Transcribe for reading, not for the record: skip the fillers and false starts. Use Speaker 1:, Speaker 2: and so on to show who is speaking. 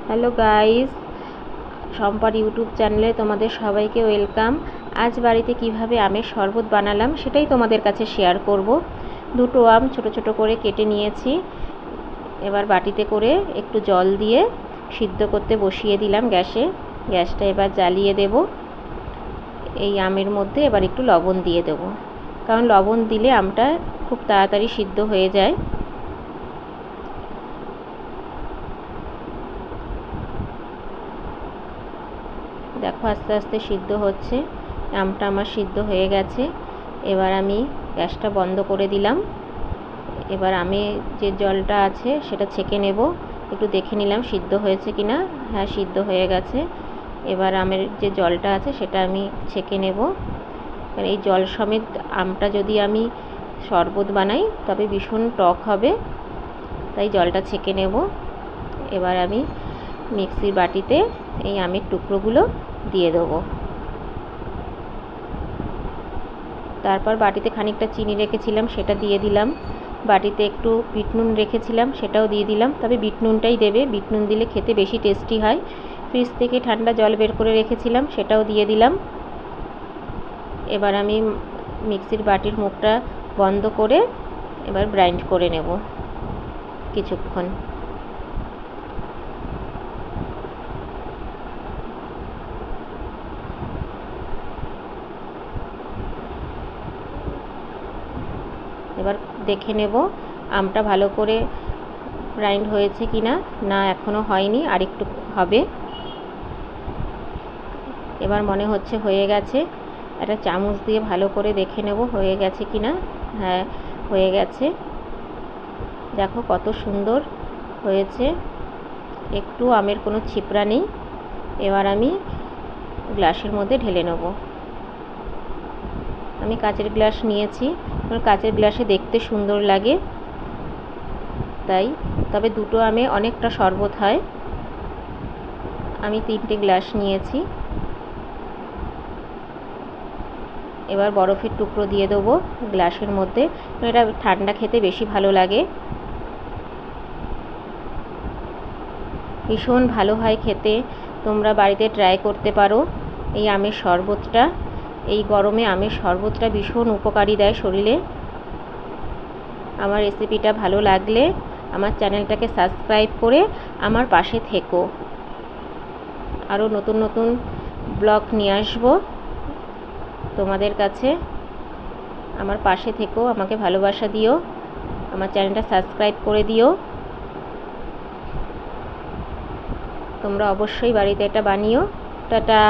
Speaker 1: Hello guys, সম্পার YouTube চ্যানেলে তোমাদের সবাইকে ওয়েলকাম। আজ বাড়িতে কিভাবে আমের শরবত বানালাম সেটাই তোমাদের কাছে শেয়ার করব। দুটো আম ছোট ছোট করে কেটে নিয়েছি। এবার বাটিতে করে একটু জল দিয়ে সিদ্ধ করতে বসিয়ে দিলাম গ্যাসটা এবার জ্বালিয়ে দেব। এই আমের মধ্যে এবার একটু লবণ দিয়ে দেব, কারণ লবণ দিলে আমটা খুব তাড়াতাড়ি সিদ্ধ হয়ে যায়। দেখো আস্তে আস্তে সিদ্ধ হচ্ছে, আমটা আমার সিদ্ধ হয়ে গেছে। এবার আমি গ্যাসটা বন্ধ করে দিলাম। এবার আমি যে জলটা আছে সেটা ছেঁকে নেব। একটু দেখে নিলাম সিদ্ধ হয়েছে কিনা। হ্যাঁ, সিদ্ধ হয়ে গেছে। এবার আমের যে জলটা আছে সেটা আমি ছেঁকে নেব। এই জল সমেত আমটা যদি আমি শরবত বানাই তবে ভীষণ টক হবে, তাই জলটা ছেঁকে নেব। এবার আমি মিক্সির বাটিতে এই আমের টুকরোগুলো দিয়ে দেবো। তারপর বাটিতে খানিকটা চিনি রেখেছিলাম সেটা দিয়ে দিলাম। বাটিতে একটু বিট নুন রেখেছিলাম সেটাও দিয়ে দিলাম, তবে বিট নুনটাই দেবে, বিট নুন দিলে খেতে বেশি টেস্টি হয়। ফ্রিজ থেকে ঠান্ডা জল বের করে রেখেছিলাম সেটাও দিয়ে দিলাম। এবার আমি মিক্সির বাটির মুখটা বন্ধ করে এবার গ্রাইন্ড করে নেব কিছুক্ষণ। এবার দেখে নেব আমটা ভালো করে গ্রাইন্ড হয়েছে কি না। না, এখনও হয়নি, আরেকটু হবে। এবার মনে হচ্ছে হয়ে গেছে। একটা চামচ দিয়ে ভালো করে দেখে নেব হয়ে গেছে কি না। হ্যাঁ, হয়ে গেছে। দেখো কত সুন্দর হয়েছে, একটু আমের কোনো ছিপড়া নেই। এবার আমি গ্লাসের মধ্যে ঢেলে নেব। আমি কাচের গ্লাস নিয়েছি, কাচের গ্লাসে দেখতে সুন্দর লাগে তাই। তবে দুটো আমে অনেকটা শরবত হয়। আমি 3টে গ্লাস নিয়েছি। এবার বরফের টুকরো দিয়ে দেবো গ্লাসের মধ্যে, এটা ঠান্ডা খেতে বেশি ভালো লাগে। ভীষণ ভালো হয় খেতে, তোমরা বাড়িতে ট্রাই করতে পারো। এই আমের শরবতটা, এই গরমে আমের শরবতটা ভীষণ উপকারী দেয় শরীরে। আমার রেসিপিটা ভালো লাগলে আমার চ্যানেলটাকে সাবস্ক্রাইব করে আমার পাশে থেকো। আরও নতুন নতুন ব্লগ নিয়ে আসবো তোমাদের কাছে। আমার পাশে থেকো, আমাকে ভালোবাসা দিও, আমার চ্যানেলটা সাবস্ক্রাইব করে দিও। তোমরা অবশ্যই বাড়িতে এটা বানিও। টাটা।